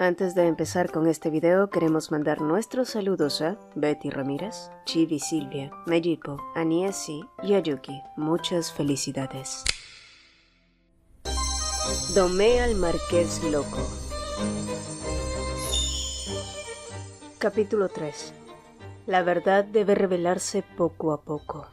Antes de empezar con este video, queremos mandar nuestros saludos a Betty Ramírez, Chibi Silvia, Mejipo, Aniesi y Ayuki. Muchas felicidades. Domé al Marqués Loco. Capítulo 3. La verdad debe revelarse poco a poco.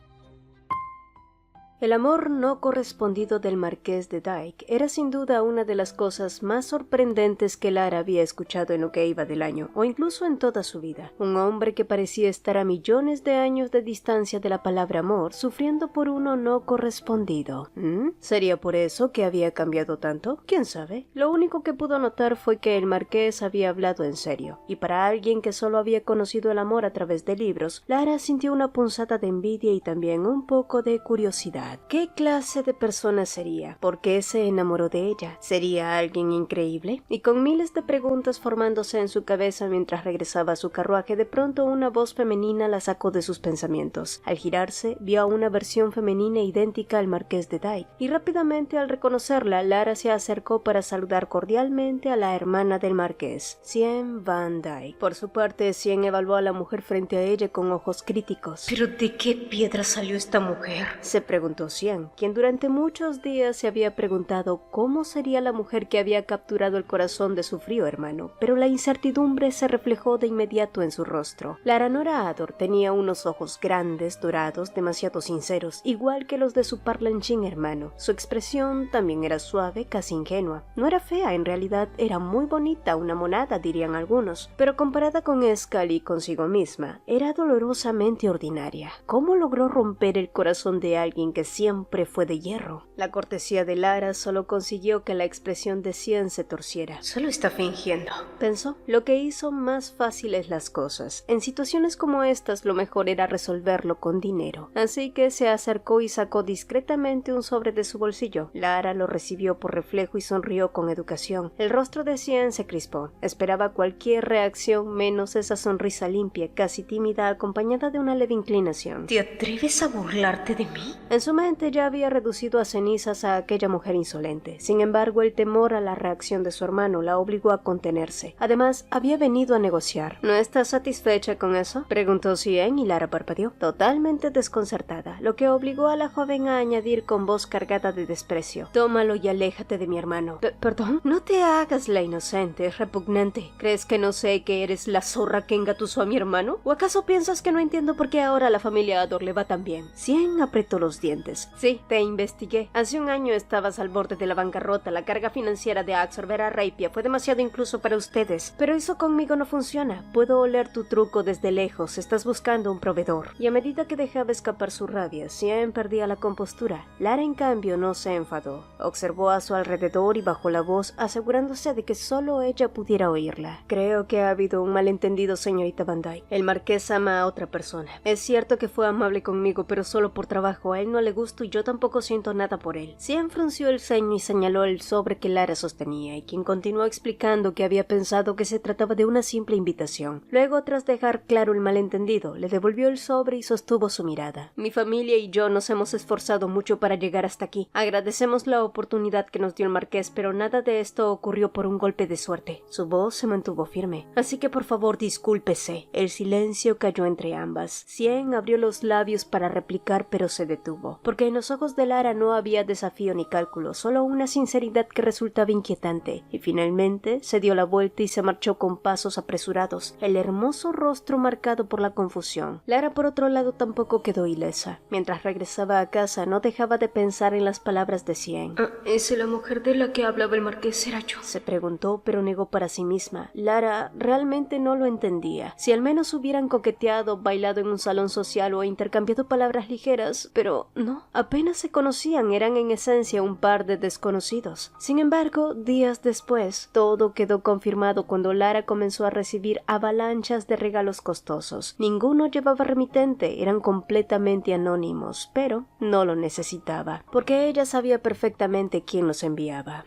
El amor no correspondido del Marqués de Dyke era sin duda una de las cosas más sorprendentes que Lara había escuchado en lo que iba del año, o incluso en toda su vida. Un hombre que parecía estar a millones de años de distancia de la palabra amor, sufriendo por uno no correspondido. ¿Sería por eso que había cambiado tanto? ¿Quién sabe? Lo único que pudo notar fue que el Marqués había hablado en serio, y para alguien que solo había conocido el amor a través de libros, Lara sintió una punzada de envidia y también un poco de curiosidad. ¿Qué clase de persona sería? ¿Por qué se enamoró de ella? ¿Sería alguien increíble? Y con miles de preguntas formándose en su cabeza mientras regresaba a su carruaje, de pronto una voz femenina la sacó de sus pensamientos. Al girarse, vio a una versión femenina idéntica al Marqués de Dyke, y rápidamente al reconocerla, Lara se acercó para saludar cordialmente a la hermana del Marqués, Cien Van Dyke. Por su parte, Cien evaluó a la mujer frente a ella con ojos críticos. ¿Pero de qué piedra salió esta mujer?, se preguntó Cien, quien durante muchos días se había preguntado cómo sería la mujer que había capturado el corazón de su frío hermano, pero la incertidumbre se reflejó de inmediato en su rostro. La Aranora Ador tenía unos ojos grandes, dorados, demasiado sinceros, igual que los de su parlanchín hermano. Su expresión también era suave, casi ingenua. No era fea, en realidad era muy bonita, una monada dirían algunos, pero comparada con Escal y consigo misma, era dolorosamente ordinaria. ¿Cómo logró romper el corazón de alguien que siempre fue de hierro? La cortesía de Lara solo consiguió que la expresión de Cien se torciera. Solo está fingiendo, pensó. Lo que hizo más fáciles las cosas. En situaciones como estas, lo mejor era resolverlo con dinero. Así que se acercó y sacó discretamente un sobre de su bolsillo. Lara lo recibió por reflejo y sonrió con educación. El rostro de Cien se crispó. Esperaba cualquier reacción menos esa sonrisa limpia, casi tímida, acompañada de una leve inclinación. ¿Te atreves a burlarte de mí? En su mente ya había reducido a cenizas a aquella mujer insolente. Sin embargo, el temor a la reacción de su hermano la obligó a contenerse. Además, había venido a negociar. ¿No estás satisfecha con eso?, preguntó Cien, y Lara parpadeó, totalmente desconcertada, lo que obligó a la joven a añadir con voz cargada de desprecio: tómalo y aléjate de mi hermano. ¿Perdón? No te hagas la inocente, es repugnante. ¿Crees que no sé que eres la zorra que engatusó a mi hermano? ¿O acaso piensas que no entiendo por qué ahora a la familia Ador le va tan bien? Cien apretó los dientes. Sí, te investigué. Hace un año estabas al borde de la bancarrota. La carga financiera de absorber a Raipia fue demasiado incluso para ustedes. Pero eso conmigo no funciona. Puedo oler tu truco desde lejos. Estás buscando un proveedor. Y a medida que dejaba escapar su rabia, Cien perdía la compostura. Lara, en cambio, no se enfadó. Observó a su alrededor y bajó la voz, asegurándose de que solo ella pudiera oírla. Creo que ha habido un malentendido, señorita Van Dyke. El Marqués ama a otra persona. Es cierto que fue amable conmigo, pero solo por trabajo. A él no le gusto y yo tampoco siento nada por él. Cien frunció el ceño y señaló el sobre que Lara sostenía, y quien continuó explicando que había pensado que se trataba de una simple invitación. Luego, tras dejar claro el malentendido, le devolvió el sobre y sostuvo su mirada. Mi familia y yo nos hemos esforzado mucho para llegar hasta aquí. Agradecemos la oportunidad que nos dio el Marqués, pero nada de esto ocurrió por un golpe de suerte. Su voz se mantuvo firme. Así que por favor discúlpese. El silencio cayó entre ambas. Cien abrió los labios para replicar, pero se detuvo, porque en los ojos de Lara no había desafío ni cálculo, solo una sinceridad que resultaba inquietante, y finalmente se dio la vuelta y se marchó con pasos apresurados, el hermoso rostro marcado por la confusión. Lara, por otro lado, tampoco quedó ilesa. Mientras regresaba a casa, no dejaba de pensar en las palabras de Cien. ¿Es la mujer de la que hablaba el Marqués era yo?, se preguntó, pero negó para sí misma. Lara realmente no lo entendía. Si al menos hubieran coqueteado, bailado en un salón social o intercambiado palabras ligeras, pero no, apenas se conocían, eran en esencia un par de desconocidos. Sin embargo, días después, todo quedó confirmado cuando Lara comenzó a recibir avalanchas de regalos costosos. Ninguno llevaba remitente, eran completamente anónimos, pero no lo necesitaba, porque ella sabía perfectamente quién los enviaba.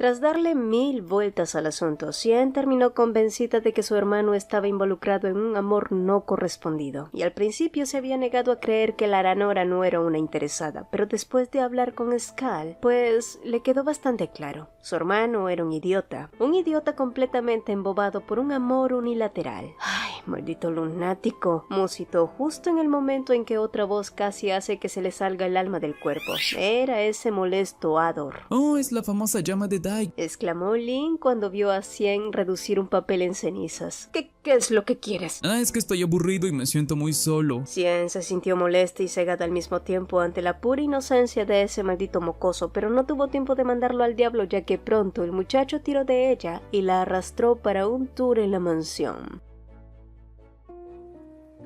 Tras darle 1000 vueltas al asunto, Xian terminó convencida de que su hermano estaba involucrado en un amor no correspondido, y al principio se había negado a creer que Lara Nora no era una interesada, pero después de hablar con Skal, pues le quedó bastante claro. Su hermano era un idiota completamente embobado por un amor unilateral. Ay, maldito lunático, musitó justo en el momento en que otra voz casi hace que se le salga el alma del cuerpo. Era ese molesto Ador. Oh, es la famosa llama de Dai, exclamó Lin cuando vio a Xian reducir un papel en cenizas. ¿Qué es lo que quieres? Es que estoy aburrido y me siento muy solo. Xian se sintió molesta y cegada al mismo tiempo ante la pura inocencia de ese maldito mocoso, pero no tuvo tiempo de mandarlo al diablo, ya que pronto el muchacho tiró de ella y la arrastró para un tour en la mansión.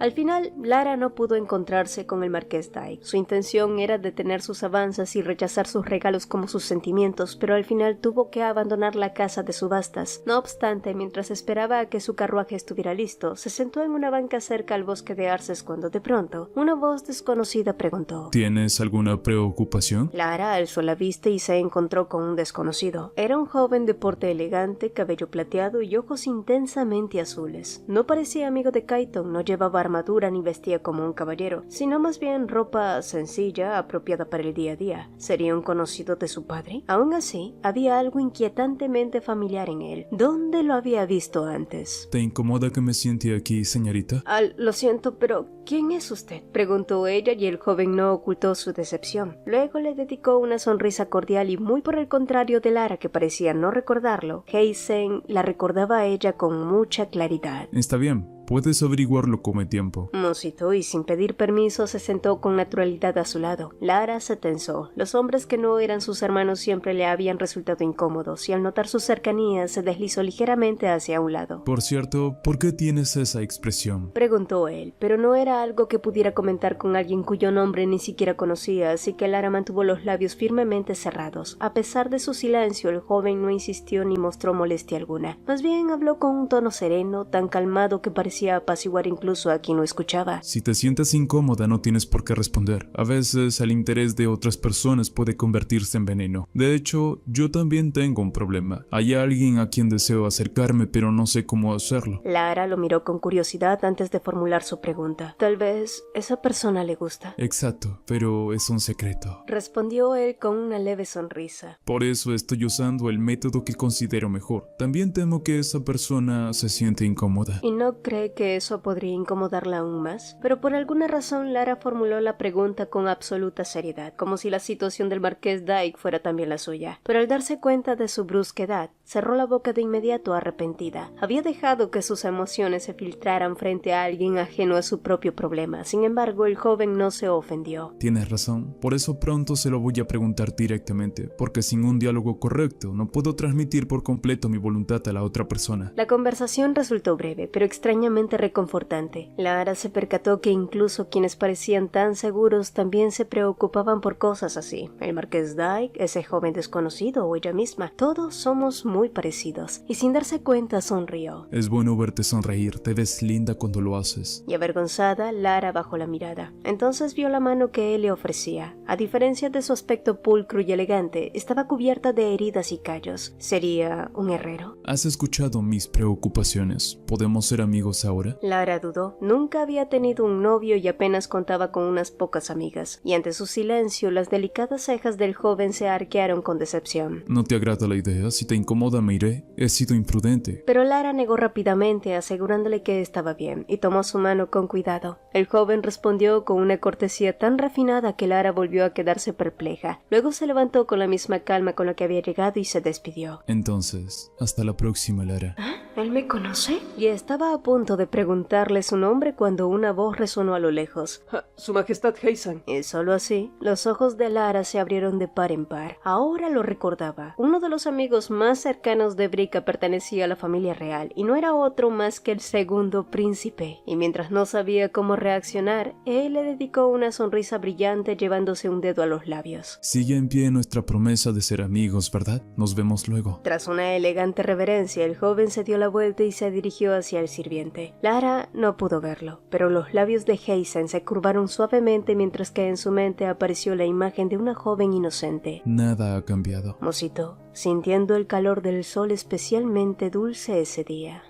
Al final, Lara no pudo encontrarse con el marqués Dyke. Su intención era detener sus avances y rechazar sus regalos como sus sentimientos, pero al final tuvo que abandonar la casa de subastas. No obstante, mientras esperaba a que su carruaje estuviera listo, se sentó en una banca cerca al bosque de arces cuando de pronto, una voz desconocida preguntó: ¿Tienes alguna preocupación? Lara alzó la vista y se encontró con un desconocido. Era un joven de porte elegante, cabello plateado y ojos intensamente azules. No parecía amigo de Kaito, no llevaba armadura ni vestía como un caballero, sino más bien ropa sencilla, apropiada para el día a día. ¿Sería un conocido de su padre? Aún así, había algo inquietantemente familiar en él. ¿Dónde lo había visto antes? ¿Te incomoda que me siente aquí, señorita? Lo siento, pero ¿quién es usted?, preguntó ella, y el joven no ocultó su decepción. Luego le dedicó una sonrisa cordial y, muy por el contrario de Lara, que parecía no recordarlo, Heisen la recordaba a ella con mucha claridad. Está bien. Puedes averiguarlo con el tiempo. Musitó y sin pedir permiso se sentó con naturalidad a su lado. Lara se tensó. Los hombres que no eran sus hermanos siempre le habían resultado incómodos y al notar su cercanía se deslizó ligeramente hacia un lado. Por cierto, ¿por qué tienes esa expresión?, preguntó él, pero no era algo que pudiera comentar con alguien cuyo nombre ni siquiera conocía, así que Lara mantuvo los labios firmemente cerrados. A pesar de su silencio, el joven no insistió ni mostró molestia alguna. Más bien habló con un tono sereno, tan calmado que parecía apaciguar incluso a quien lo escuchaba. Si te sientes incómoda, no tienes por qué responder. A veces el interés de otras personas puede convertirse en veneno. De hecho, yo también tengo un problema. Hay alguien a quien deseo acercarme, pero no sé cómo hacerlo. Lara lo miró con curiosidad antes de formular su pregunta. Tal vez esa persona le gusta. Exacto, pero es un secreto, respondió él con una leve sonrisa. Por eso estoy usando el método que considero mejor. También temo que esa persona se siente incómoda. ¿Y no cree que eso podría incomodarla aún más? Pero por alguna razón Lara formuló la pregunta con absoluta seriedad, como si la situación del marqués Dyke fuera también la suya. Pero al darse cuenta de su brusquedad, cerró la boca de inmediato arrepentida. Había dejado que sus emociones se filtraran frente a alguien ajeno a su propio problema. Sin embargo, el joven no se ofendió. Tienes razón, por eso pronto se lo voy a preguntar directamente, porque sin un diálogo correcto no puedo transmitir por completo mi voluntad a la otra persona. La conversación resultó breve, pero extrañamente reconfortante. Lara se percató que incluso quienes parecían tan seguros también se preocupaban por cosas así. El marqués Dyke, ese joven desconocido o ella misma. Todos somos muy parecidos. Y sin darse cuenta sonrió. Es bueno verte sonreír, te ves linda cuando lo haces. Y avergonzada, Lara bajó la mirada. Entonces vio la mano que él le ofrecía. A diferencia de su aspecto pulcro y elegante, estaba cubierta de heridas y callos. ¿Sería un herrero? Has escuchado mis preocupaciones. ¿Podemos ser amigos ahora? Lara dudó. Nunca había tenido un novio y apenas contaba con unas pocas amigas. Y ante su silencio, las delicadas cejas del joven se arquearon con decepción. ¿No te agrada la idea? Si te incomoda me iré. He sido imprudente. Pero Lara negó rápidamente, asegurándole que estaba bien, y tomó su mano con cuidado. El joven respondió con una cortesía tan refinada que Lara volvió a quedarse perpleja. Luego se levantó con la misma calma con la que había llegado y se despidió. Entonces, hasta la próxima, Lara. ¿Él me conoce? Y estaba a punto de preguntarle su nombre cuando una voz resonó a lo lejos. Su Majestad Heisen. Y solo así, los ojos de Lara se abrieron de par en par. Ahora lo recordaba. Uno de los amigos más cercanos de Brika pertenecía a la familia real, y no era otro más que el segundo príncipe. Y mientras no sabía cómo reaccionar, él le dedicó una sonrisa brillante llevándose un dedo a los labios. Sigue en pie nuestra promesa de ser amigos, ¿verdad? Nos vemos luego. Tras una elegante reverencia, el joven se dio la la vuelta y se dirigió hacia el sirviente. Lara no pudo verlo, pero los labios de Jason se curvaron suavemente mientras que en su mente apareció la imagen de una joven inocente. Nada ha cambiado, musitó, sintiendo el calor del sol especialmente dulce ese día.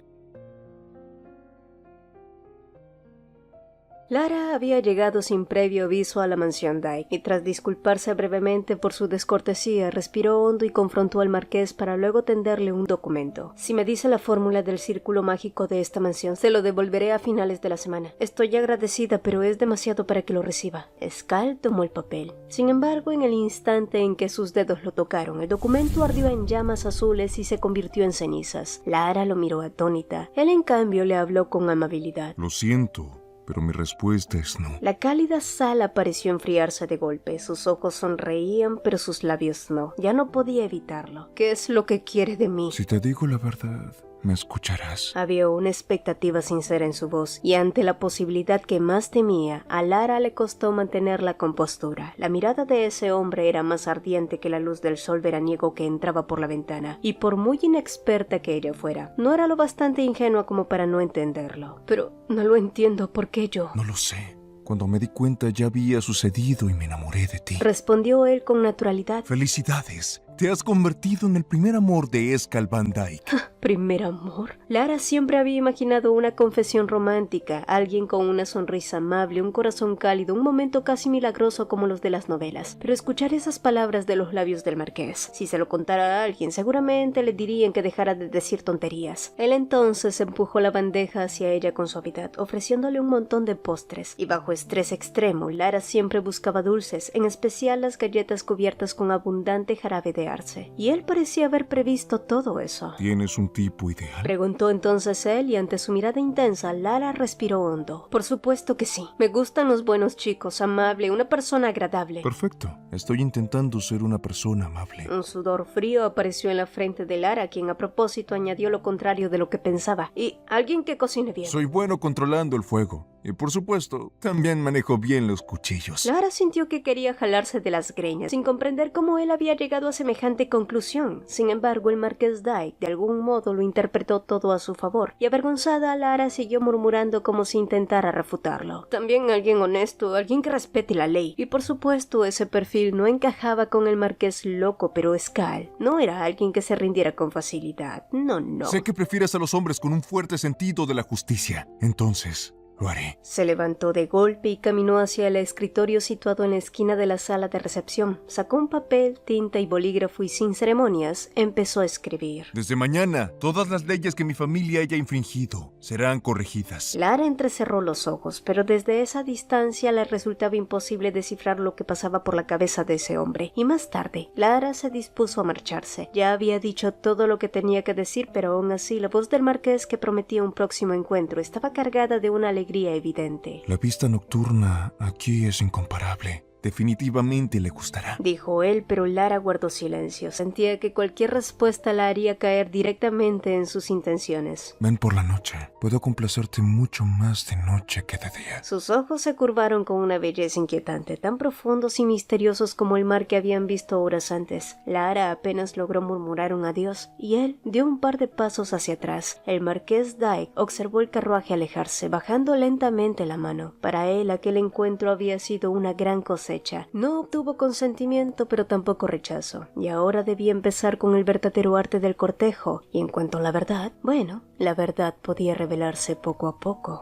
Lara había llegado sin previo aviso a la mansión Dyke y tras disculparse brevemente por su descortesía, respiró hondo y confrontó al marqués para luego tenderle un documento. Si me dice la fórmula del círculo mágico de esta mansión, se lo devolveré a finales de la semana. Estoy agradecida, pero es demasiado para que lo reciba. Scal tomó el papel. Sin embargo, en el instante en que sus dedos lo tocaron, el documento ardió en llamas azules y se convirtió en cenizas. Lara lo miró atónita. Él, en cambio, le habló con amabilidad. Lo siento, pero mi respuesta es no. La cálida sal pareció enfriarse de golpe. Sus ojos sonreían, pero sus labios no. Ya no podía evitarlo. ¿Qué es lo que quiere de mí? Si te digo la verdad, me escucharás. Había una expectativa sincera en su voz, y ante la posibilidad que más temía, a Lara le costó mantener la compostura. La mirada de ese hombre era más ardiente que la luz del sol veraniego que entraba por la ventana, y por muy inexperta que ella fuera, no era lo bastante ingenua como para no entenderlo. Pero no lo entiendo, ¿por qué yo? No lo sé. Cuando me di cuenta ya había sucedido y me enamoré de ti. Respondió él con naturalidad. ¡Felicidades! Te has convertido en el primer amor de Scal Van Dyke. ¿Primer amor? Lara siempre había imaginado una confesión romántica, alguien con una sonrisa amable, un corazón cálido, un momento casi milagroso como los de las novelas. Pero escuchar esas palabras de los labios del marqués, si se lo contara a alguien, seguramente le dirían que dejara de decir tonterías. Él entonces empujó la bandeja hacia ella con suavidad, ofreciéndole un montón de postres, y bajo estrés extremo, Lara siempre buscaba dulces, en especial las galletas cubiertas con abundante jarabe de arce. Y él parecía haber previsto todo eso. ¿Tienes un tipo ideal? Preguntó entonces él, y ante su mirada intensa, Lara respiró hondo. Por supuesto que sí. Me gustan los buenos chicos, amable, una persona agradable. Perfecto. Estoy intentando ser una persona amable. Un sudor frío apareció en la frente de Lara, quien a propósito añadió lo contrario de lo que pensaba. Y alguien que cocine bien. Soy bueno controlando el fuego. Y por supuesto, también manejo bien los cuchillos. Lara sintió que quería jalarse de las greñas, sin comprender cómo él había llegado a semejante conclusión. Sin embargo, el marqués Dyke de algún modo lo interpretó todo a su favor, y avergonzada, Lara siguió murmurando como si intentara refutarlo. También alguien honesto, alguien que respete la ley. Y por supuesto, ese perfil no encajaba con el marqués loco, pero Scal no era alguien que se rindiera con facilidad. No. Sé que prefieres a los hombres con un fuerte sentido de la justicia. Entonces, lo haré. Se levantó de golpe y caminó hacia el escritorio situado en la esquina de la sala de recepción. Sacó un papel, tinta y bolígrafo y sin ceremonias empezó a escribir. Desde mañana, todas las leyes que mi familia haya infringido serán corregidas. Lara entrecerró los ojos, pero desde esa distancia le resultaba imposible descifrar lo que pasaba por la cabeza de ese hombre. Y más tarde, Lara se dispuso a marcharse. Ya había dicho todo lo que tenía que decir, pero aún así la voz del marqués, que prometía un próximo encuentro, estaba cargada de una alegría evidente. La vista nocturna aquí es incomparable. Definitivamente le gustará, dijo él, pero Lara guardó silencio. Sentía que cualquier respuesta la haría caer directamente en sus intenciones. Ven por la noche. Puedo complacerte mucho más de noche que de día. Sus ojos se curvaron con una belleza inquietante, tan profundos y misteriosos como el mar que habían visto horas antes. Lara apenas logró murmurar un adiós, y él dio un par de pasos hacia atrás. El marqués Dyke observó el carruaje alejarse, bajando lentamente la mano. Para él aquel encuentro había sido una gran cosecha. No obtuvo consentimiento, pero tampoco rechazo, y ahora debía empezar con el verdadero arte del cortejo, y en cuanto a la verdad, bueno, la verdad podía revelarse poco a poco.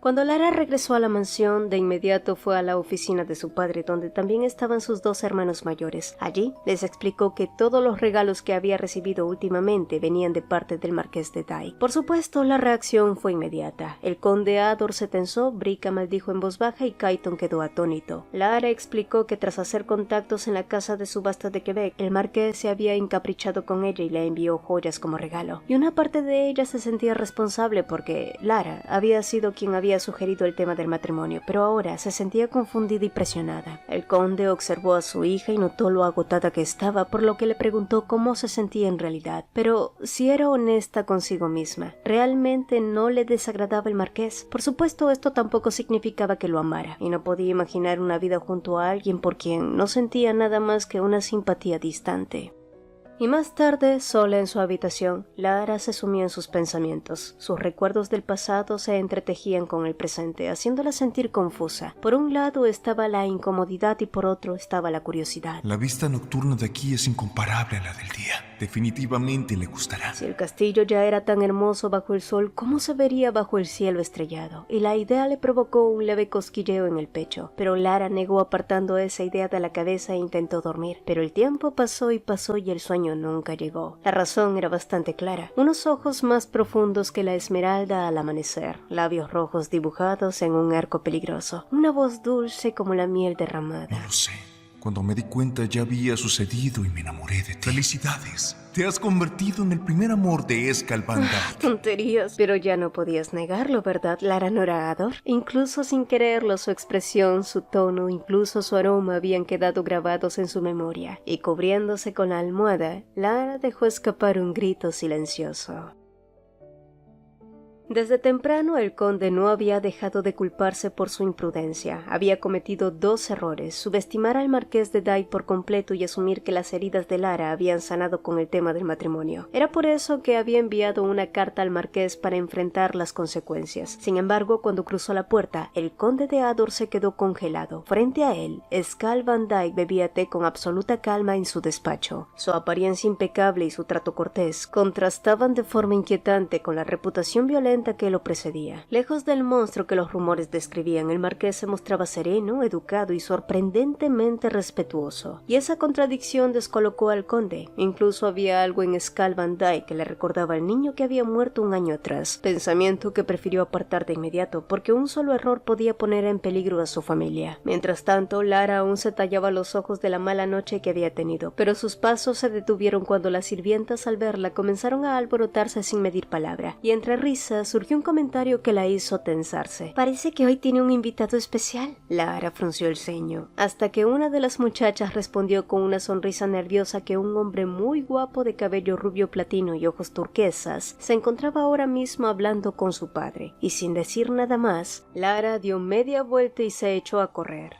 Cuando Lara regresó a la mansión, de inmediato fue a la oficina de su padre, donde también estaban sus dos hermanos mayores. Allí les explicó que todos los regalos que había recibido últimamente venían de parte del marqués de Dyke. Por supuesto, la reacción fue inmediata. El conde Ador se tensó, Bricka maldijo en voz baja y Cayton quedó atónito. Lara explicó que tras hacer contactos en la casa de subasta de Quebec, el marqués se había encaprichado con ella y le envió joyas como regalo. Y una parte de ella se sentía responsable porque Lara había sido quien había sugerido el tema del matrimonio, pero ahora se sentía confundida y presionada. El conde observó a su hija y notó lo agotada que estaba, por lo que le preguntó cómo se sentía en realidad. Pero si era honesta consigo misma, realmente no le desagradaba el marqués. Por supuesto, esto tampoco significaba que lo amara, y no podía imaginar una vida junto a alguien por quien no sentía nada más que una simpatía distante. Y más tarde, sola en su habitación, Lara se sumía en sus pensamientos. Sus recuerdos del pasado se entretejían con el presente, haciéndola sentir confusa. Por un lado estaba la incomodidad y por otro estaba la curiosidad. La vista nocturna de aquí es incomparable a la del día. Definitivamente le gustará. Si el castillo ya era tan hermoso bajo el sol, ¿cómo se vería bajo el cielo estrellado? Y la idea le provocó un leve cosquilleo en el pecho. Pero Lara negó apartando esa idea de la cabeza e intentó dormir. Pero el tiempo pasó y el sueño nunca llegó. La razón era bastante clara. Unos ojos más profundos que la esmeralda al amanecer, labios rojos dibujados en un arco peligroso, una voz dulce como la miel derramada. No lo sé. Cuando me di cuenta ya había sucedido y me enamoré de ti. ¡Felicidades! Te has convertido en el primer amor de Escal Van Dyke. Tonterías. Pero ya no podías negarlo, ¿verdad, Lara Norador? Incluso sin quererlo, su expresión, su tono, incluso su aroma habían quedado grabados en su memoria. Y cubriéndose con la almohada, Lara dejó escapar un grito silencioso. Desde temprano el conde no había dejado de culparse por su imprudencia. Había cometido 2 errores: subestimar al marqués de Dyke por completo y asumir que las heridas de Lara habían sanado con el tema del matrimonio. Era por eso que había enviado una carta al marqués para enfrentar las consecuencias. Sin embargo, cuando cruzó la puerta, el conde de Ador se quedó congelado. Frente a él, Escal Van Dyke bebía té con absoluta calma en su despacho. Su apariencia impecable y su trato cortés contrastaban de forma inquietante con la reputación violenta que lo precedía. Lejos del monstruo que los rumores describían, el marqués se mostraba sereno, educado y sorprendentemente respetuoso. Y esa contradicción descolocó al conde. Incluso había algo en Escal Van Dyke que le recordaba al niño que había muerto un año atrás, pensamiento que prefirió apartar de inmediato porque un solo error podía poner en peligro a su familia. Mientras tanto, Lara aún se tallaba los ojos de la mala noche que había tenido, pero sus pasos se detuvieron cuando las sirvientas al verla comenzaron a alborotarse sin medir palabra, y entre risas surgió un comentario que la hizo tensarse. Parece que hoy tiene un invitado especial. Lara frunció el ceño, hasta que una de las muchachas respondió con una sonrisa nerviosa que un hombre muy guapo de cabello rubio platino y ojos turquesas se encontraba ahora mismo hablando con su padre, y sin decir nada más, Lara dio media vuelta y se echó a correr.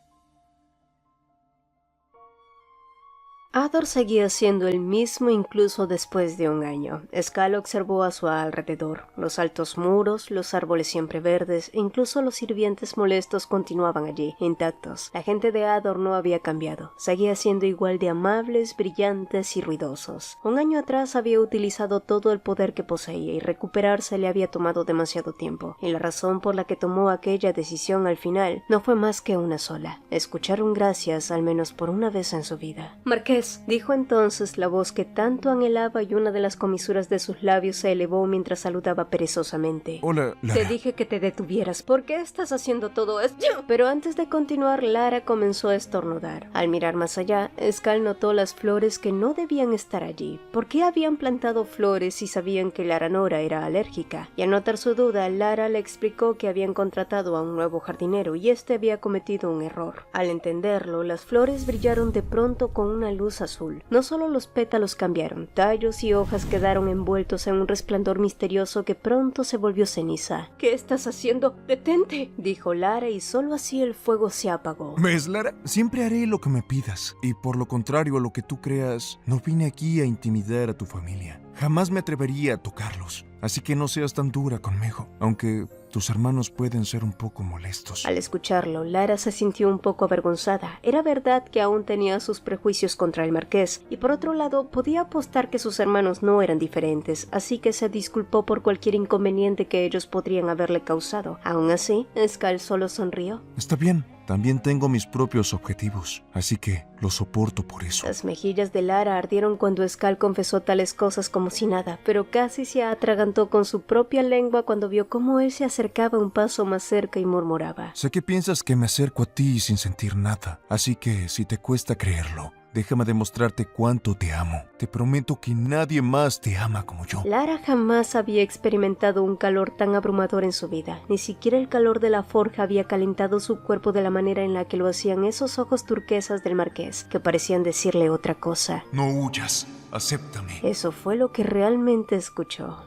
Ador seguía siendo el mismo incluso después de un año. Escal observó a su alrededor. Los altos muros, los árboles siempre verdes e incluso los sirvientes molestos continuaban allí, intactos. La gente de Ador no había cambiado. Seguía siendo igual de amables, brillantes y ruidosos. Un año atrás había utilizado todo el poder que poseía y recuperarse le había tomado demasiado tiempo. Y la razón por la que tomó aquella decisión al final no fue más que una sola: escuchar un gracias al menos por una vez en su vida. «Marqués», dijo entonces la voz que tanto anhelaba, y una de las comisuras de sus labios se elevó mientras saludaba perezosamente. Hola, Lara. Te dije que te detuvieras. ¿Por qué estás haciendo todo esto? Pero antes de continuar, Lara comenzó a estornudar. Al mirar más allá, Escal notó las flores que no debían estar allí. ¿Por qué habían plantado flores si sabían que Lara Nora era alérgica? Y al notar su duda, Lara le explicó que habían contratado a un nuevo jardinero y este había cometido un error. Al entenderlo, las flores brillaron de pronto con una luz azul. No solo los pétalos cambiaron, tallos y hojas quedaron envueltos en un resplandor misterioso que pronto se volvió ceniza. «¿Qué estás haciendo? ¡Detente!», dijo Lara, y solo así el fuego se apagó. ¿Ves, Lara? Siempre haré lo que me pidas. Y por lo contrario a lo que tú creas, no vine aquí a intimidar a tu familia. Jamás me atrevería a tocarlos. Así que no seas tan dura conmigo, aunque tus hermanos pueden ser un poco molestos. Al escucharlo, Lara se sintió un poco avergonzada. Era verdad que aún tenía sus prejuicios contra el marqués, y por otro lado podía apostar que sus hermanos no eran diferentes, así que se disculpó por cualquier inconveniente que ellos podrían haberle causado. Aún así, Escal solo sonrió. Está bien. También tengo mis propios objetivos, así que lo soporto por eso. Las mejillas de Lara ardieron cuando Escal confesó tales cosas como si nada, pero casi se atragantó con su propia lengua cuando vio cómo él se acercaba un paso más cerca y murmuraba. Sé que piensas que me acerco a ti sin sentir nada, así que si te cuesta creerlo, déjame demostrarte cuánto te amo. Te prometo que nadie más te ama como yo. Lara jamás había experimentado un calor tan abrumador en su vida. Ni siquiera el calor de la forja había calentado su cuerpo de la manera en la que lo hacían esos ojos turquesas del marqués, que parecían decirle otra cosa. No huyas, acéptame. Eso fue lo que realmente escuchó.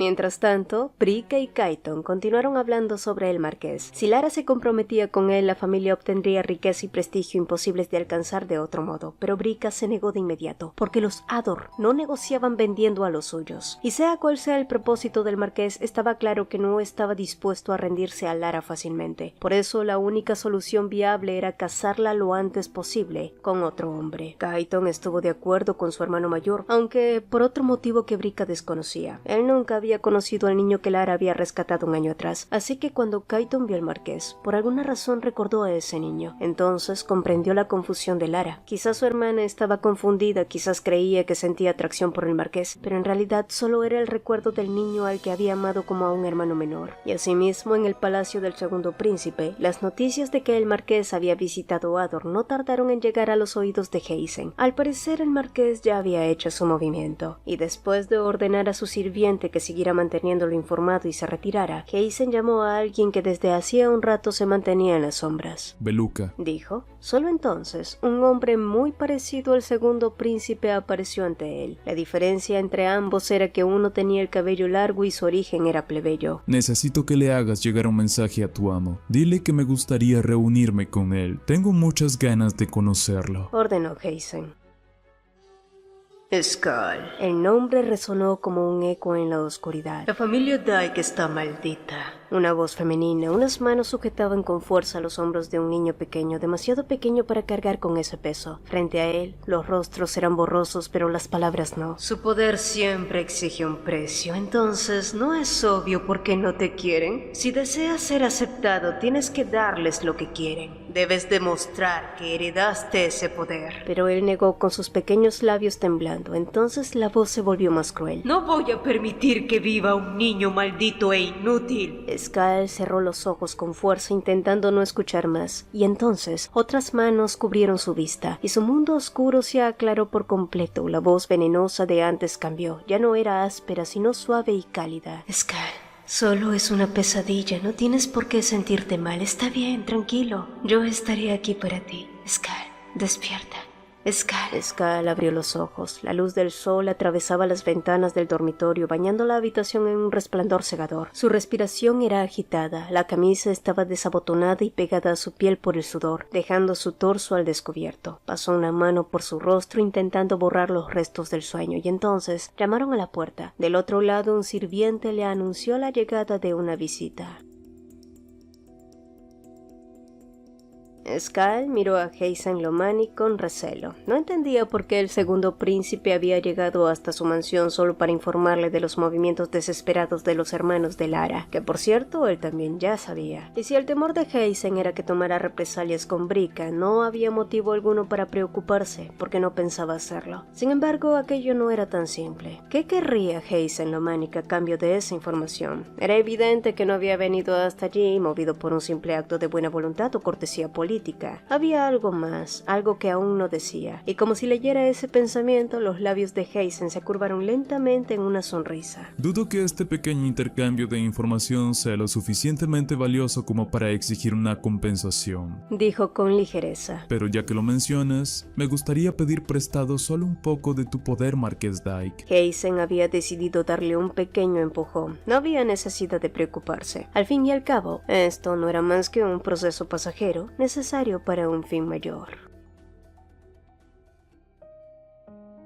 Mientras tanto, Brika y Kaito continuaron hablando sobre el marqués. Si Lara se comprometía con él, la familia obtendría riqueza y prestigio imposibles de alcanzar de otro modo, pero Brika se negó de inmediato, porque los Ador no negociaban vendiendo a los suyos. Y sea cual sea el propósito del marqués, estaba claro que no estaba dispuesto a rendirse a Lara fácilmente. Por eso la única solución viable era casarla lo antes posible con otro hombre. Kaito estuvo de acuerdo con su hermano mayor, aunque por otro motivo que Brika desconocía. Él nunca había conocido al niño que Lara había rescatado un año atrás, así que cuando Kaito vio al marqués, por alguna razón recordó a ese niño. Entonces comprendió la confusión de Lara. Quizás su hermana estaba confundida, quizás creía que sentía atracción por el marqués, pero en realidad solo era el recuerdo del niño al que había amado como a un hermano menor. Y asimismo, en el palacio del segundo príncipe, las noticias de que el marqués había visitado Ador no tardaron en llegar a los oídos de Heisen. Al parecer, el marqués ya había hecho su movimiento, y después de ordenar a su sirviente que siguiera manteniéndolo informado y se retirara, Heisen llamó a alguien que desde hacía un rato se mantenía en las sombras. Beluca, Dijo. Solo entonces, un hombre muy parecido al segundo príncipe apareció ante él. La diferencia entre ambos era que uno tenía el cabello largo y su origen era plebeyo. necesito que le hagas llegar un mensaje a tu amo. Dile que me gustaría reunirme con él. Tengo muchas ganas de conocerlo. Ordenó Heisen. Skull. El nombre resonó como un eco en la oscuridad. La familia Dyke está maldita. Una voz femenina, unas manos sujetaban con fuerza los hombros de un niño pequeño, demasiado pequeño para cargar con ese peso. Frente a él, los rostros eran borrosos, pero las palabras no. Su poder siempre exige un precio, entonces no es obvio por qué no te quieren. Si deseas ser aceptado, tienes que darles lo que quieren. Debes demostrar que heredaste ese poder. Pero él negó con sus pequeños labios temblando. Entonces la voz se volvió más cruel. No voy a permitir que viva un niño maldito e inútil. Skull cerró los ojos con fuerza intentando no escuchar más, y entonces otras manos cubrieron su vista, y su mundo oscuro se aclaró por completo. La voz venenosa de antes cambió, ya no era áspera, sino suave y cálida. Skull, solo es una pesadilla, no tienes por qué sentirte mal, está bien, tranquilo. Yo estaré aquí para ti. Skull, despierta. Skull abrió los ojos. La luz del sol atravesaba las ventanas del dormitorio, bañando la habitación en un resplandor cegador. Su respiración era agitada, la camisa estaba desabotonada y pegada a su piel por el sudor, dejando su torso al descubierto. Pasó una mano por su rostro intentando borrar los restos del sueño, y entonces llamaron a la puerta. Del otro lado, un sirviente le anunció la llegada de una visita. Skull miró a Heisen Lomani con recelo. No entendía por qué el segundo príncipe había llegado hasta su mansión solo para informarle de los movimientos desesperados de los hermanos de Lara, que por cierto él también ya sabía. Y si el temor de Heisen era que tomara represalias con Brika, no había motivo alguno para preocuparse, porque no pensaba hacerlo. Sin embargo, aquello no era tan simple. ¿Qué querría Heisen Lomani a cambio de esa información? Era evidente que no había venido hasta allí movido por un simple acto de buena voluntad o cortesía política. Había algo más, algo que aún no decía, y como si leyera ese pensamiento, los labios de Heisen se curvaron lentamente en una sonrisa. Dudo que este pequeño intercambio de información sea lo suficientemente valioso como para exigir una compensación, dijo con ligereza. Pero ya que lo mencionas, me gustaría pedir prestado solo un poco de tu poder, Marqués Dyke. Heisen había decidido darle un pequeño empujón. No había necesidad de preocuparse. Al fin y al cabo, esto no era más que un proceso pasajero, necesario para un fin mayor.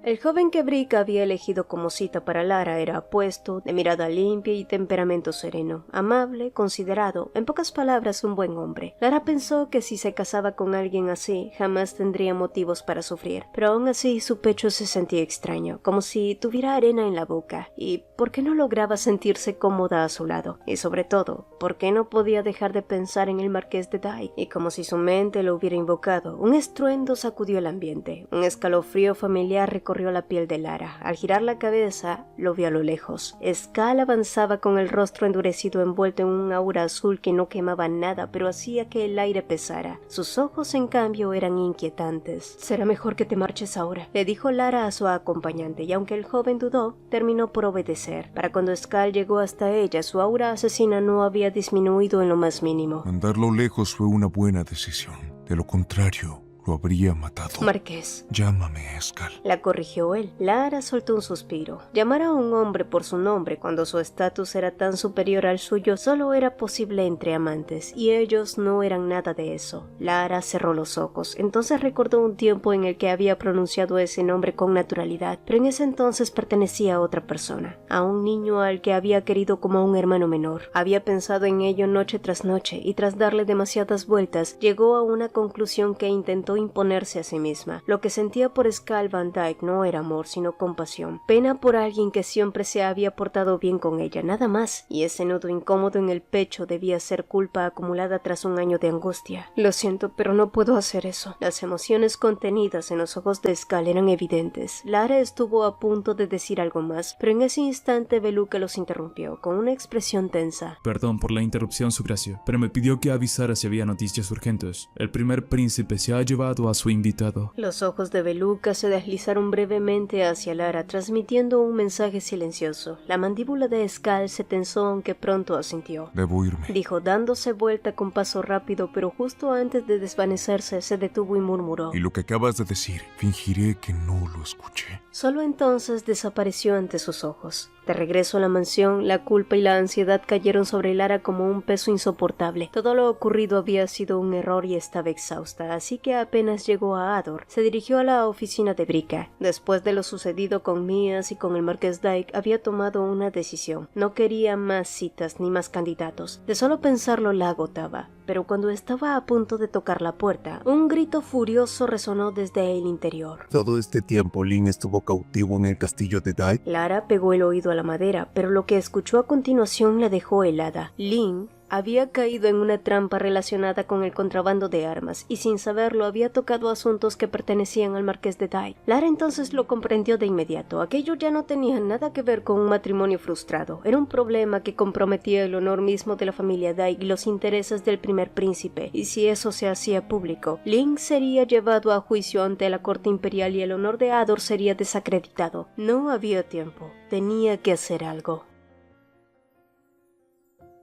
El joven que Brika había elegido como cita para Lara era apuesto, de mirada limpia y temperamento sereno, amable, considerado, en pocas palabras un buen hombre. Lara pensó que si se casaba con alguien así, jamás tendría motivos para sufrir, pero aún así su pecho se sentía extraño, como si tuviera arena en la boca, y ¿por qué no lograba sentirse cómoda a su lado? Y sobre todo, ¿por qué no podía dejar de pensar en el marqués de Dyke? Y como si su mente lo hubiera invocado, un estruendo sacudió el ambiente, un escalofrío familiar recorrió la piel de Lara. Al girar la cabeza, lo vio a lo lejos. Skull avanzaba con el rostro endurecido envuelto en un aura azul que no quemaba nada, pero hacía que el aire pesara. Sus ojos, en cambio, eran inquietantes. «Será mejor que te marches ahora», le dijo Lara a su acompañante, y aunque el joven dudó, terminó por obedecer. Para cuando Skull llegó hasta ella, su aura asesina no había disminuido en lo más mínimo. Mandarlo lejos fue una buena decisión. De lo contrario, lo habría matado. Marqués. Llámame Escal. La corrigió él. Lara soltó un suspiro. Llamar a un hombre por su nombre cuando su estatus era tan superior al suyo solo era posible entre amantes, y ellos no eran nada de eso. Lara cerró los ojos. Entonces recordó un tiempo en el que había pronunciado ese nombre con naturalidad, pero en ese entonces pertenecía a otra persona, a un niño al que había querido como a un hermano menor. Había pensado en ello noche tras noche, y tras darle demasiadas vueltas, llegó a una conclusión que intentó imponerse a sí misma. Lo que sentía por Escal Van Dyke no era amor, sino compasión. Pena por alguien que siempre se había portado bien con ella, nada más. Y ese nudo incómodo en el pecho debía ser culpa acumulada tras un año de angustia. Lo siento, pero no puedo hacer eso. Las emociones contenidas en los ojos de Escal eran evidentes. Lara estuvo a punto de decir algo más, pero en ese instante Beluca los interrumpió, con una expresión tensa. Perdón por la interrupción, Su Gracia, pero me pidió que avisara si había noticias urgentes. El primer príncipe se ha llevado a su invitado. Los ojos de Beluca se deslizaron brevemente hacia Lara, transmitiendo un mensaje silencioso. La mandíbula de Escal se tensó, aunque pronto asintió. Debo irme, Dijo, dándose vuelta con paso rápido, pero justo antes de desvanecerse se detuvo y murmuró. y lo que acabas de decir, fingiré que no lo escuché. Solo entonces desapareció ante sus ojos. De regreso a la mansión, la culpa y la ansiedad cayeron sobre Lara como un peso insoportable. Todo lo ocurrido había sido un error y estaba exhausta, así que apenas llegó a Ador, se dirigió a la oficina de Brica. Después de lo sucedido con Mías y con el Marqués Dyke, había tomado una decisión. No quería más citas ni más candidatos. De solo pensarlo la agotaba. Pero cuando estaba a punto de tocar la puerta, un grito furioso resonó desde el interior. Todo este tiempo Lin estuvo cautivo en el castillo de Dyke. Lara pegó el oído a la madera, pero lo que escuchó a continuación la dejó helada. Lin había caído en una trampa relacionada con el contrabando de armas, y sin saberlo había tocado asuntos que pertenecían al Marqués de Dyke. Lara entonces lo comprendió de inmediato. Aquello ya no tenía nada que ver con un matrimonio frustrado. Era un problema que comprometía el honor mismo de la familia Dyke y los intereses del primer príncipe, y si eso se hacía público, Lin sería llevado a juicio ante la corte imperial y el honor de Ador sería desacreditado. No había tiempo. Tenía que hacer algo.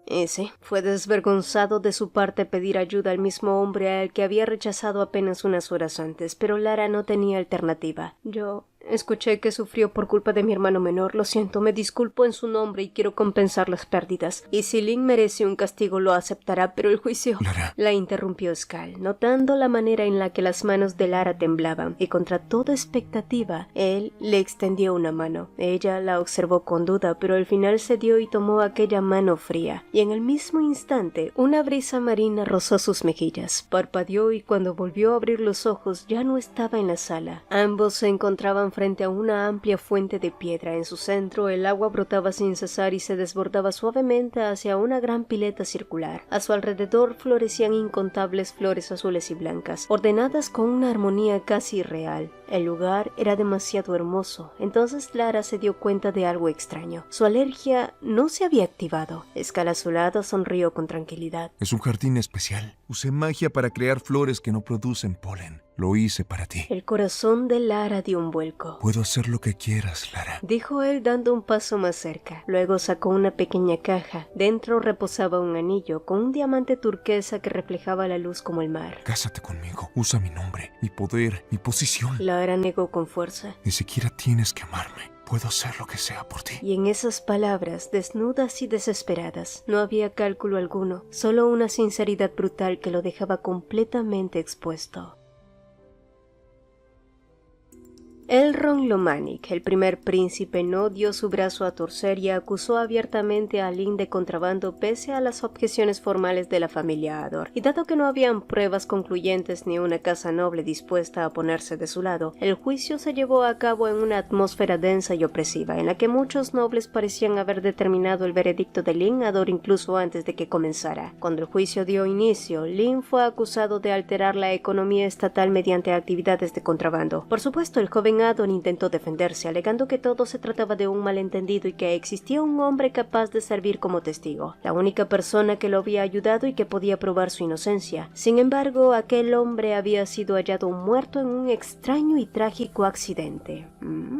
Ese fue desvergonzado de su parte pedir ayuda al mismo hombre al que había rechazado apenas unas horas antes, pero Lara no tenía alternativa. Yo escuché que sufrió por culpa de mi hermano menor. Lo siento, me disculpo en su nombre y quiero compensar las pérdidas. Y si Lin merece un castigo, lo aceptará, pero el juicio... Lara. La interrumpió Escal, notando la manera en la que las manos de Lara temblaban, y contra toda expectativa, él le extendió una mano. Ella la observó con duda, pero al final cedió y tomó aquella mano fría, y en el mismo instante, una brisa marina rozó sus mejillas. Parpadeó y cuando volvió a abrir los ojos ya no estaba en la sala. Ambos se encontraban frente a una amplia fuente de piedra. En su centro el agua brotaba sin cesar y se desbordaba suavemente hacia una gran pileta circular. A su alrededor florecían incontables flores azules y blancas, ordenadas con una armonía casi irreal. El lugar era demasiado hermoso. Entonces Lara se dio cuenta de algo extraño. Su alergia no se había activado. Escal a su lado sonrió con tranquilidad. Es un jardín especial. Usé magia para crear flores que no producen polen. Lo hice para ti. El corazón de Lara dio un vuelco. Puedo hacer lo que quieras, Lara. Dijo él dando un paso más cerca. Luego sacó una pequeña caja. Dentro reposaba un anillo con un diamante turquesa que reflejaba la luz como el mar. Cásate conmigo. Usa mi nombre, mi poder, mi posición. Lara negó con fuerza. Ni siquiera tienes que amarme. Puedo hacer lo que sea por ti. Y en esas palabras, desnudas y desesperadas, no había cálculo alguno, solo una sinceridad brutal que lo dejaba completamente expuesto. Elrond Lomanik, el primer príncipe, no dio su brazo a torcer y acusó abiertamente a Lin de contrabando pese a las objeciones formales de la familia Ador. Y dado que no habían pruebas concluyentes ni una casa noble dispuesta a ponerse de su lado, el juicio se llevó a cabo en una atmósfera densa y opresiva, en la que muchos nobles parecían haber determinado el veredicto de Lin Ador incluso antes de que comenzara. Cuando el juicio dio inicio, Lin fue acusado de alterar la economía estatal mediante actividades de contrabando. Por supuesto, el joven joven Ador intentó defenderse, alegando que todo se trataba de un malentendido y que existía un hombre capaz de servir como testigo, la única persona que lo había ayudado y que podía probar su inocencia. Sin embargo, aquel hombre había sido hallado muerto en un extraño y trágico accidente.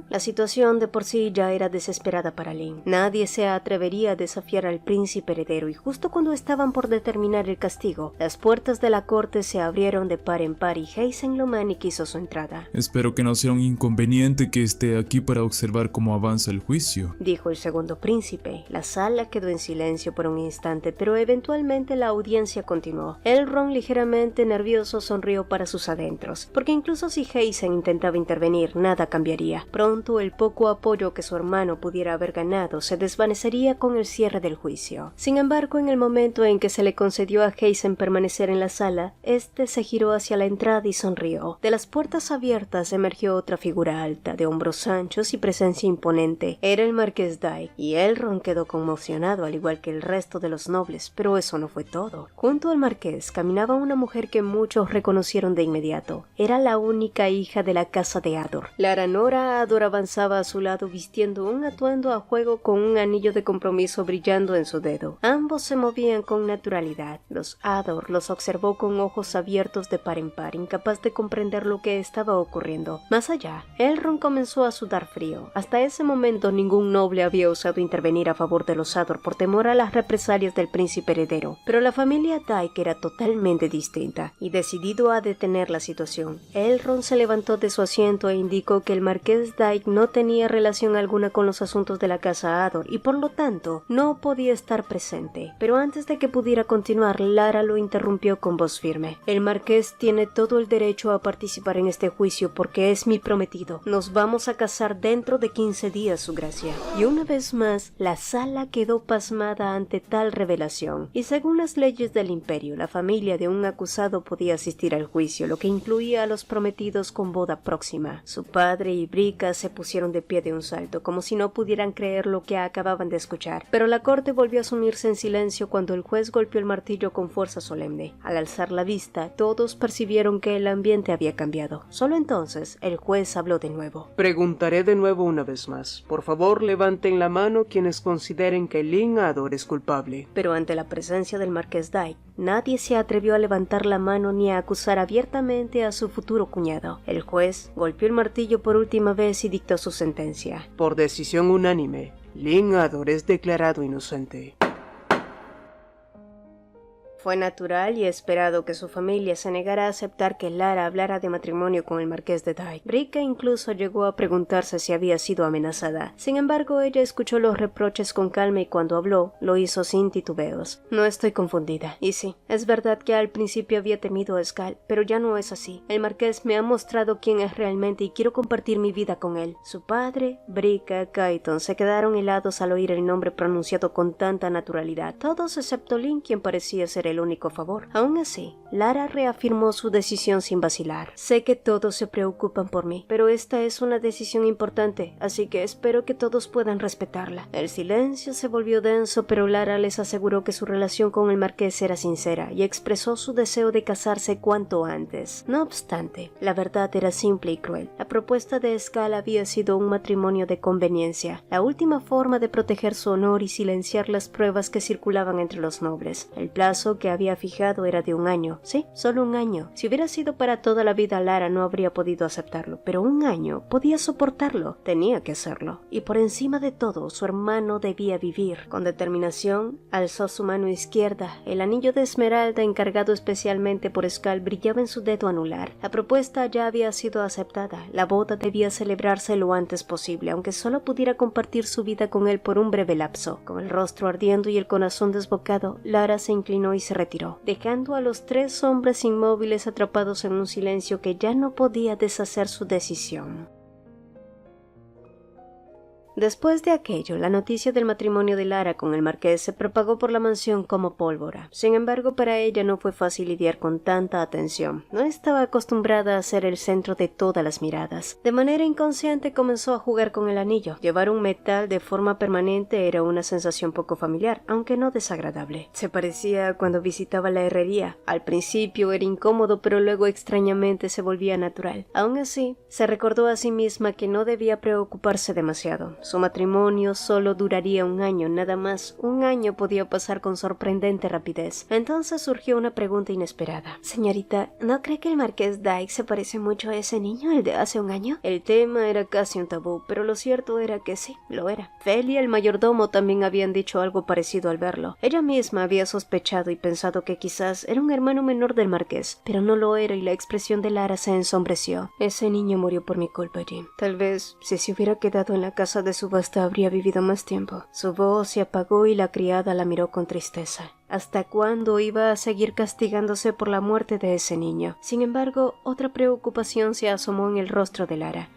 La situación de por sí ya era desesperada para Lin. Nadie se atrevería a desafiar al príncipe heredero, y justo cuando estaban por determinar el castigo, las puertas de la corte se abrieron de par en par y Heisen Lomanic hizo su entrada. Espero que no sea un inconveniente que esté aquí para observar cómo avanza el juicio, dijo el segundo príncipe. La sala quedó en silencio por un instante, pero eventualmente la audiencia continuó. Elrond, ligeramente nervioso, sonrió para sus adentros, porque incluso si Heisen intentaba intervenir, nada cambiaría. Pronto el poco apoyo que su hermano pudiera haber ganado se desvanecería con el cierre del juicio. Sin embargo, en el momento en que se le concedió a Heisen permanecer en la sala, este se giró hacia la entrada y sonrió. De las puertas abiertas emergió otra figura alta, de hombros anchos y presencia imponente. Era el marqués Dyke, y Elrond quedó conmocionado al igual que el resto de los nobles, pero eso no fue todo. Junto al marqués caminaba una mujer que muchos reconocieron de inmediato. Era la única hija de la casa de Ador. La Aranora Ador avanzaba a su lado vistiendo un atuendo a juego con un anillo de compromiso brillando en su dedo. Ambos se movían con naturalidad. Los Ador los observó con ojos abiertos de par en par, incapaz de comprender lo que estaba ocurriendo. Más allá, Elrond comenzó a sudar frío. Hasta ese momento ningún noble había osado intervenir a favor de los Ador por temor a las represalias del príncipe heredero, pero la familia Dyke era totalmente distinta, y decidido a detener la situación, Elrond se levantó de su asiento e indicó que el marqués Dyke no tenía relación alguna con los asuntos de la casa Ador y por lo tanto no podía estar presente. Pero antes de que pudiera continuar, Lara lo interrumpió con voz firme. El marqués tiene todo el derecho a participar en este juicio porque es mi prometido. Nos vamos a casar dentro de 15 días, su gracia. Y una vez más, la sala quedó pasmada ante tal revelación. Y según las leyes del imperio, la familia de un acusado podía asistir al juicio, lo que incluía a los prometidos con boda próxima. Su padre y Brica se pusieron de pie de un salto, como si no pudieran creer lo que acababan de escuchar. Pero la corte volvió a sumirse en silencio cuando el juez golpeó el martillo con fuerza solemne. Al alzar la vista, todos percibieron que el ambiente había cambiado. Solo entonces, el juez habló de nuevo. Preguntaré de nuevo una vez más. Por favor, levanten la mano quienes consideren que Lin Ador es culpable. Pero ante la presencia del marqués Dyke, nadie se atrevió a levantar la mano ni a acusar abiertamente a su futuro cuñado. El juez golpeó el martillo por última vez y dictó su sentencia. Por decisión unánime, Lin Ador es declarado inocente. Fue natural y esperado que su familia se negara a aceptar que Lara hablara de matrimonio con el marqués de Dyke. Brica incluso llegó a preguntarse si había sido amenazada. Sin embargo, ella escuchó los reproches con calma y cuando habló, lo hizo sin titubeos. No estoy confundida. Y sí, es verdad que al principio había temido a Scal, pero ya no es así. El marqués me ha mostrado quién es realmente y quiero compartir mi vida con él. Su padre, Brica, Kaiton se quedaron helados al oír el nombre pronunciado con tanta naturalidad. Todos excepto Lin, quien parecía ser el único a favor. Aún así, Lara reafirmó su decisión sin vacilar. Sé que todos se preocupan por mí, pero esta es una decisión importante, así que espero que todos puedan respetarla. El silencio se volvió denso, pero Lara les aseguró que su relación con el marqués era sincera y expresó su deseo de casarse cuanto antes. No obstante, la verdad era simple y cruel. La propuesta de Scal había sido un matrimonio de conveniencia, la última forma de proteger su honor y silenciar las pruebas que circulaban entre los nobles. El plazo que había fijado era de 1 año. Sí, solo 1 año. Si hubiera sido para toda la vida, Lara no habría podido aceptarlo, pero 1 año podía soportarlo. Tenía que hacerlo. Y por encima de todo, su hermano debía vivir. Con determinación, alzó su mano izquierda. El anillo de esmeralda encargado especialmente por Scal brillaba en su dedo anular. La propuesta ya había sido aceptada. La boda debía celebrarse lo antes posible, aunque solo pudiera compartir su vida con él por un breve lapso. Con el rostro ardiendo y el corazón desbocado, Lara se inclinó y se retiró, dejando a los 3 hombres inmóviles atrapados en un silencio que ya no podía deshacer su decisión. Después de aquello, la noticia del matrimonio de Lara con el marqués se propagó por la mansión como pólvora. Sin embargo, para ella no fue fácil lidiar con tanta atención. No estaba acostumbrada a ser el centro de todas las miradas. De manera inconsciente comenzó a jugar con el anillo. Llevar un metal de forma permanente era una sensación poco familiar, aunque no desagradable. Se parecía a cuando visitaba la herrería. Al principio era incómodo, pero luego extrañamente se volvía natural. Aún así, se recordó a sí misma que no debía preocuparse demasiado. Su matrimonio solo duraría un año, nada más. Un año podía pasar con sorprendente rapidez. Entonces surgió una pregunta inesperada. Señorita, ¿no cree que el marqués Dyke se parece mucho a ese niño, el de hace un año? El tema era casi un tabú, pero lo cierto era que sí, lo era. Feli y el mayordomo también habían dicho algo parecido al verlo. Ella misma había sospechado y pensado que quizás era un hermano menor del marqués, pero no lo era y la expresión de Lara se ensombreció. Ese niño murió por mi culpa, Jim. Tal vez, si se hubiera quedado en la casa de subasta habría vivido más tiempo. Su voz se apagó y la criada la miró con tristeza. ¿Hasta cuándo iba a seguir castigándose por la muerte de ese niño? Sin embargo, otra preocupación se asomó en el rostro de Lara.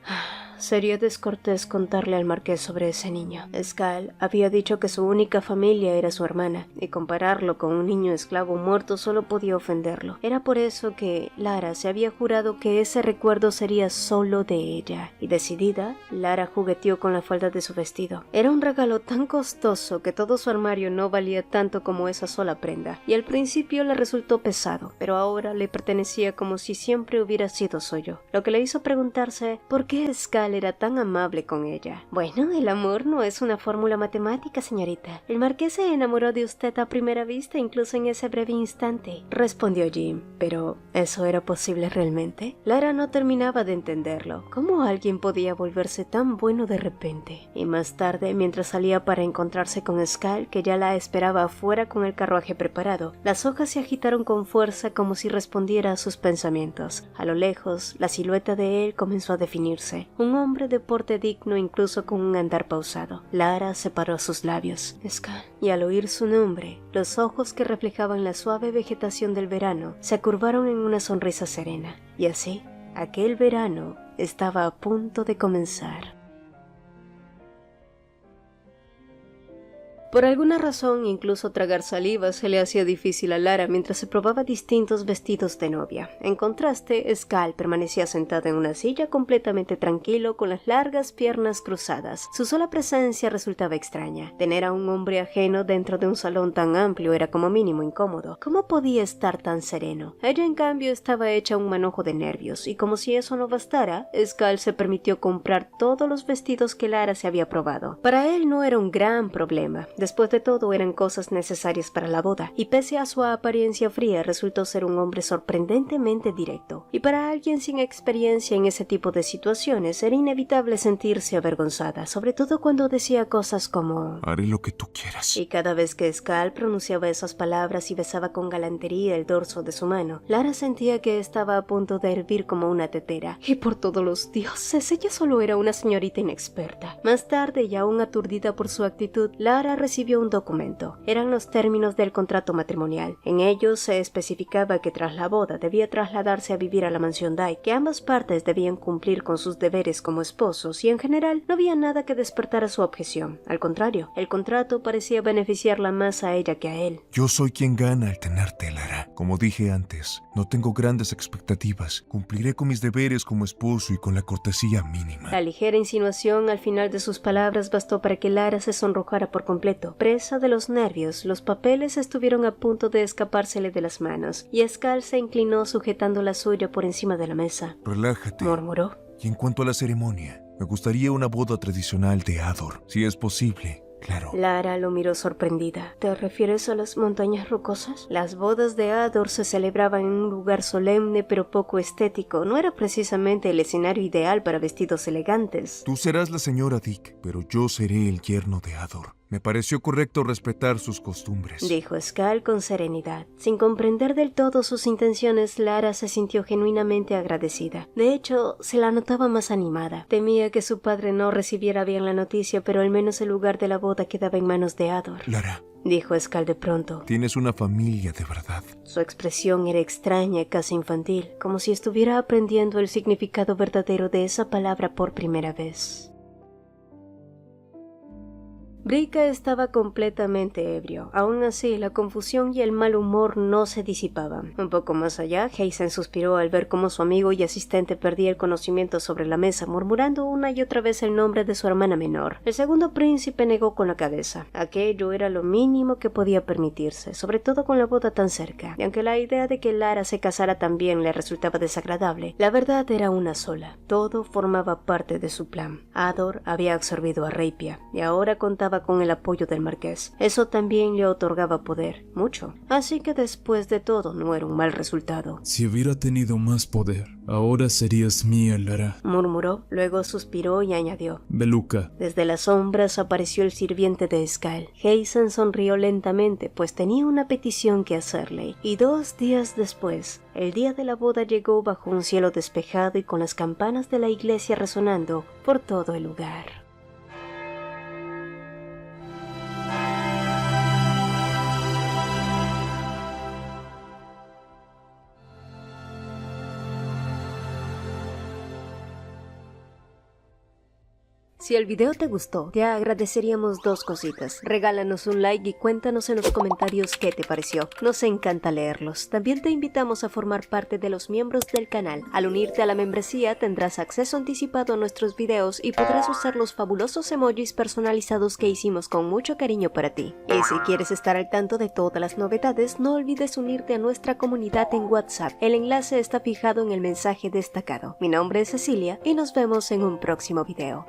Sería descortés contarle al marqués sobre ese niño. Skal había dicho que su única familia era su hermana, y compararlo con un niño esclavo muerto solo podía ofenderlo. Era por eso que Lara se había jurado que ese recuerdo sería solo de ella. Y decidida, Lara jugueteó con la falda de su vestido. Era un regalo tan costoso que todo su armario no valía tanto como esa sola prenda, y al principio le resultó pesado, pero ahora le pertenecía como si siempre hubiera sido suyo, lo que le hizo preguntarse por qué Skal era tan amable con ella. Bueno, el amor no es una fórmula matemática, señorita. El marqués se enamoró de usted a primera vista, incluso en ese breve instante, respondió Jim. Pero, ¿eso era posible realmente? Lara no terminaba de entenderlo. ¿Cómo alguien podía volverse tan bueno de repente? Y más tarde, mientras salía para encontrarse con Skal, que ya la esperaba afuera con el carruaje preparado, las hojas se agitaron con fuerza como si respondiera a sus pensamientos. A lo lejos, la silueta de él comenzó a definirse. Un hombre de porte digno, incluso con un andar pausado. Lara separó sus labios. Skal. Y al oír su nombre, los ojos que reflejaban la suave vegetación del verano se curvaron en una sonrisa serena. Y así, aquel verano estaba a punto de comenzar. Por alguna razón, incluso tragar saliva se le hacía difícil a Lara mientras se probaba distintos vestidos de novia. En contraste, Skal permanecía sentado en una silla completamente tranquilo, con las largas piernas cruzadas. Su sola presencia resultaba extraña. Tener a un hombre ajeno dentro de un salón tan amplio era como mínimo incómodo. ¿Cómo podía estar tan sereno? Ella, en cambio, estaba hecha un manojo de nervios, y como si eso no bastara, Skal se permitió comprar todos los vestidos que Lara se había probado. Para él no era un gran problema. Después de todo, eran cosas necesarias para la boda, y pese a su apariencia fría, resultó ser un hombre sorprendentemente directo. Y para alguien sin experiencia en ese tipo de situaciones, era inevitable sentirse avergonzada, sobre todo cuando decía cosas como haré lo que tú quieras. Y cada vez que Skal pronunciaba esas palabras y besaba con galantería el dorso de su mano, Lara sentía que estaba a punto de hervir como una tetera. Y por todos los dioses, ella solo era una señorita inexperta. Más tarde, y aún aturdida por su actitud, Lara recibió un documento. Eran los términos del contrato matrimonial. En ellos se especificaba que tras la boda debía trasladarse a vivir a la mansión Dyke, que ambas partes debían cumplir con sus deberes como esposos, y en general no había nada que despertara su objeción. Al contrario, el contrato parecía beneficiarla más a ella que a él. Yo soy quien gana al tenerte, Lara. Como dije antes, no tengo grandes expectativas. Cumpliré con mis deberes como esposo y con la cortesía mínima. La ligera insinuación al final de sus palabras bastó para que Lara se sonrojara por completo. Presa de los nervios, los papeles estuvieron a punto de escapársele de las manos, y Skal se inclinó sujetando la suya por encima de la mesa. Relájate, murmuró. Y en cuanto a la ceremonia, me gustaría una boda tradicional de Ador, si es posible. Claro. Lara lo miró sorprendida. ¿Te refieres a las montañas rocosas? Las bodas de Ador se celebraban en un lugar solemne pero poco estético. No era precisamente el escenario ideal para vestidos elegantes. Tú serás la señora Dick, pero yo seré el yerno de Ador. Me pareció correcto respetar sus costumbres, dijo Skal con serenidad. Sin comprender del todo sus intenciones, Lara se sintió genuinamente agradecida. De hecho, se la notaba más animada. Temía que su padre no recibiera bien la noticia, pero al menos el lugar de la boda quedaba en manos de Ador. Lara, dijo Skal de pronto. Tienes una familia de verdad. Su expresión era extraña y casi infantil, como si estuviera aprendiendo el significado verdadero de esa palabra por primera vez. Brika estaba completamente ebrio. Aún así, la confusión y el mal humor no se disipaban. Un poco más allá, Heisen suspiró al ver cómo su amigo y asistente perdía el conocimiento sobre la mesa, murmurando una y otra vez el nombre de su hermana menor. El segundo príncipe negó con la cabeza. Aquello era lo mínimo que podía permitirse, sobre todo con la boda tan cerca. Y aunque la idea de que Lara se casara también le resultaba desagradable, la verdad era una sola. Todo formaba parte de su plan. Ador había absorbido a Reipia y ahora contaba con el apoyo del marqués. Eso también le otorgaba poder, mucho. Así que después de todo no era un mal resultado. Si hubiera tenido más poder, ahora serías mía, Lara, Murmuró, luego suspiró y añadió. Beluca. Desde las sombras apareció el sirviente de Skael. Heisen sonrió lentamente, pues tenía una petición que hacerle, y 2 días después, el día de la boda llegó bajo un cielo despejado y con las campanas de la iglesia resonando por todo el lugar. Si el video te gustó, te agradeceríamos 2 cositas. Regálanos un like y cuéntanos en los comentarios qué te pareció. Nos encanta leerlos. También te invitamos a formar parte de los miembros del canal. Al unirte a la membresía tendrás acceso anticipado a nuestros videos y podrás usar los fabulosos emojis personalizados que hicimos con mucho cariño para ti. Y si quieres estar al tanto de todas las novedades, no olvides unirte a nuestra comunidad en WhatsApp. El enlace está fijado en el mensaje destacado. Mi nombre es Cecilia y nos vemos en un próximo video.